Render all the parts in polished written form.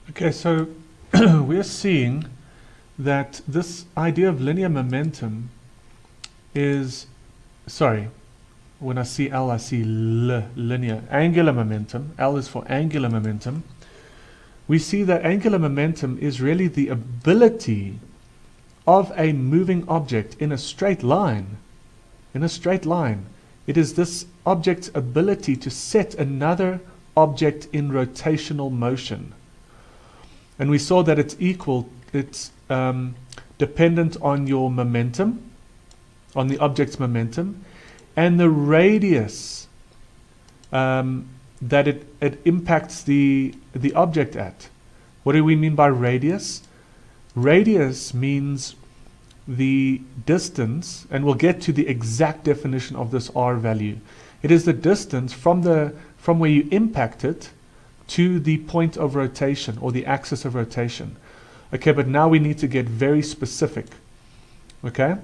Okay, so we're seeing that this idea of linear momentum is, sorry, when I see L, I see linear. Angular momentum, L is for angular momentum. We see that angular momentum is really the ability of a moving object in a straight line. In a straight line. It is this object's ability to set another object in rotational motion. And we saw that it's dependent on your momentum, on the object's momentum, and the radius that it impacts the object at. What do we mean by radius? Radius means the distance, and we'll get to the exact definition of this R value. It is the distance from where you impact it to the point of rotation or the axis of rotation. Okay, but now we need to get very specific. Okay?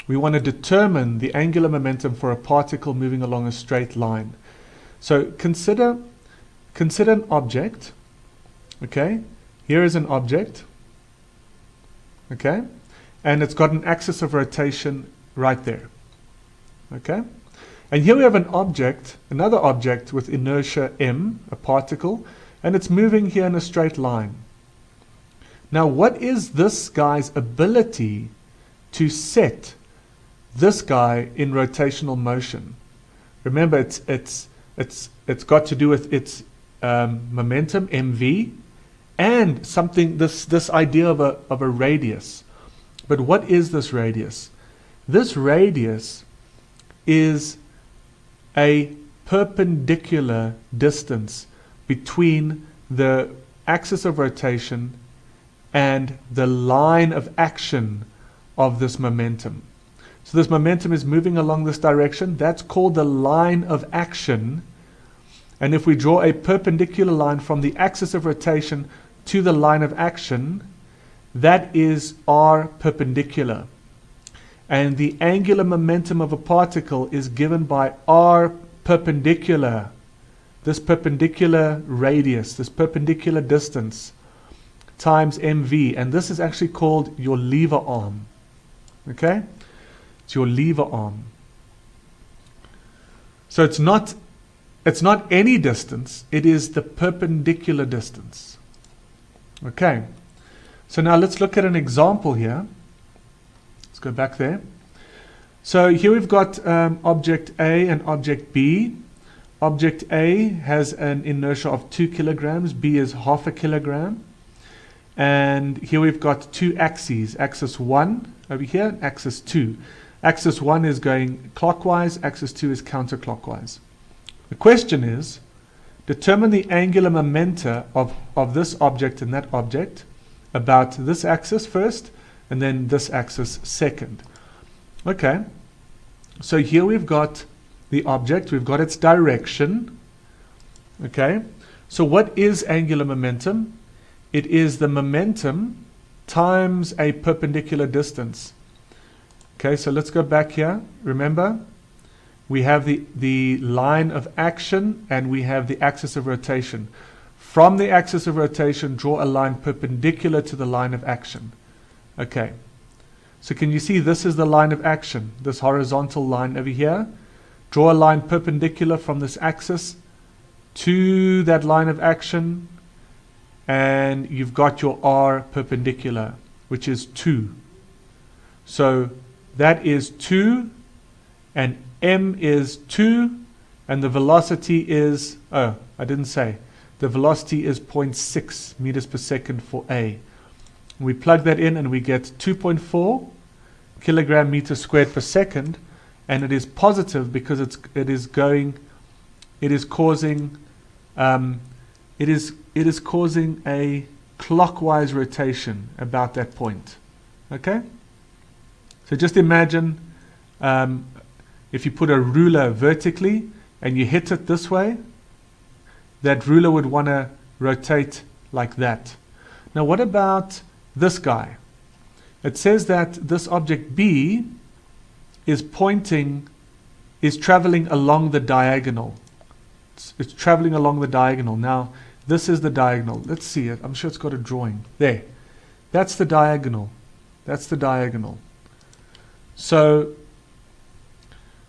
We want to determine the angular momentum for a particle moving along a straight line. So consider an object. Okay? Here is an object. Okay? And it's got an axis of rotation right there. Okay? And here we have an object, another object with inertia m, a particle, and it's moving here in a straight line. Now, what is this guy's ability to set this guy in rotational motion? Remember, it's got to do with its momentum, mv, and something, this idea of a radius. But what is this radius? This radius is a perpendicular distance between the axis of rotation and the line of action of this momentum. So this momentum is moving along this direction. That's called the line of action. And if we draw a perpendicular line from the axis of rotation to the line of action, that is R perpendicular. And the angular momentum of a particle is given by R perpendicular, this perpendicular radius, this perpendicular distance, times mv. And this is actually called your lever arm. Okay? It's your lever arm. So it's not any distance, it is the perpendicular distance. Okay? So now let's look at an example here. Let's go back there. So here we've got object A and object B. Object A has an inertia of 2 kilograms, B is half a kilogram. And here we've got two axes, axis 1 over here, and axis 2. Axis 1 is going clockwise, axis 2 is counterclockwise. The question is, determine the angular momenta of this object and that object about this axis first, and then this axis second. Okay, so here we've got the object, we've got its direction. Okay, so what is angular momentum? It is the momentum times a perpendicular distance. Okay, so let's go back here. Remember, we have the line of action and we have the axis of rotation. From the axis of rotation, draw a line perpendicular to the line of action. Okay, so can you see this is the line of action, this horizontal line over here? Draw a line perpendicular from this axis to that line of action, and you've got your R perpendicular, which is 2. So that is 2, and m is 2, and the velocity is, oh, I didn't say, the velocity is 0.6 meters per second for A. We plug that in and we get 2.4 kilogram meter squared per second, and it is positive because it is causing a clockwise rotation about that point. Okay? So just imagine if you put a ruler vertically and you hit it this way, that ruler would want to rotate like that. Now what about this guy? It says that this object B is traveling along the diagonal. It's traveling along the diagonal. Now This is the diagonal. Let's see it. I'm sure it's got a drawing. There. That's the diagonal. That's the diagonal. So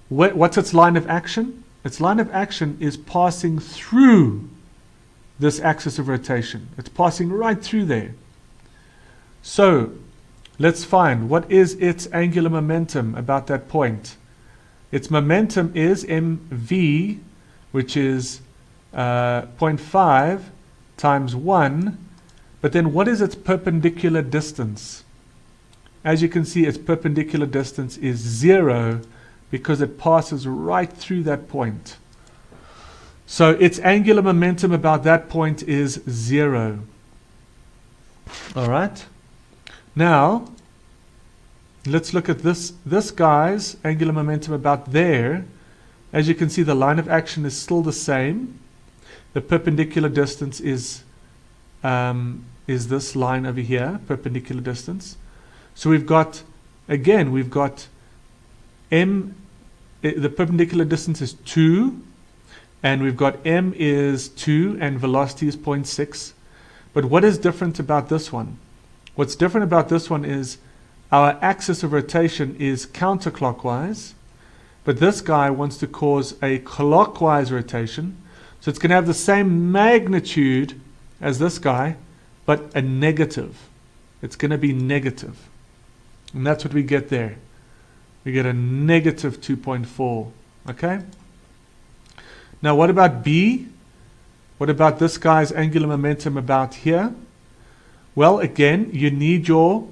what's its line of action? Its line of action is passing through this axis of rotation. It's passing right through there. So let's find what is its angular momentum about that point. Its momentum is mv, which is 0.5 times 1. But then what is its perpendicular distance? As you can see, its perpendicular distance is 0 because it passes right through that point. So its angular momentum about that point is 0. All right. Now, let's look at this guy's angular momentum about there. As you can see, the line of action is still the same. The perpendicular distance is this line over here, perpendicular distance. So we've got, again, we've got the perpendicular distance is 2, and we've got m is 2, and velocity is 0.6. But what is different about this one? What's different about this one is our axis of rotation is counterclockwise, but this guy wants to cause a clockwise rotation. So it's going to have the same magnitude as this guy, but a negative. It's going to be negative. And that's what we get there. We get a negative 2.4. Okay? Now what about B? What about this guy's angular momentum about here? Well, again, you need your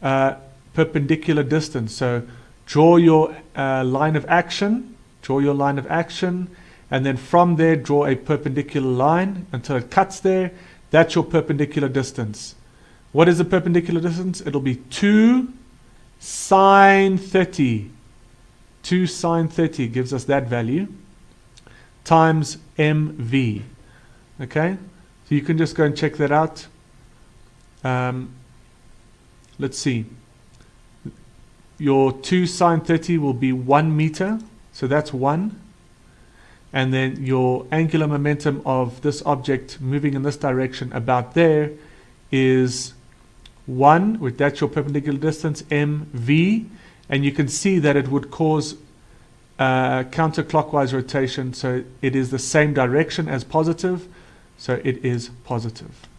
perpendicular distance. So draw your line of action. Draw your line of action. And then from there, draw a perpendicular line until it cuts there. That's your perpendicular distance. What is the perpendicular distance? It'll be 2 sine 30. 2 sine 30 gives us that value, times mv. Okay? So you can just go and check that out. Let's see. Your 2 sine 30 will be 1 meter. So that's 1. And then your angular momentum of this object moving in this direction about there is 1, with that's your perpendicular distance, mv. And you can see that it would cause counterclockwise rotation. So it is the same direction as positive. So it is positive.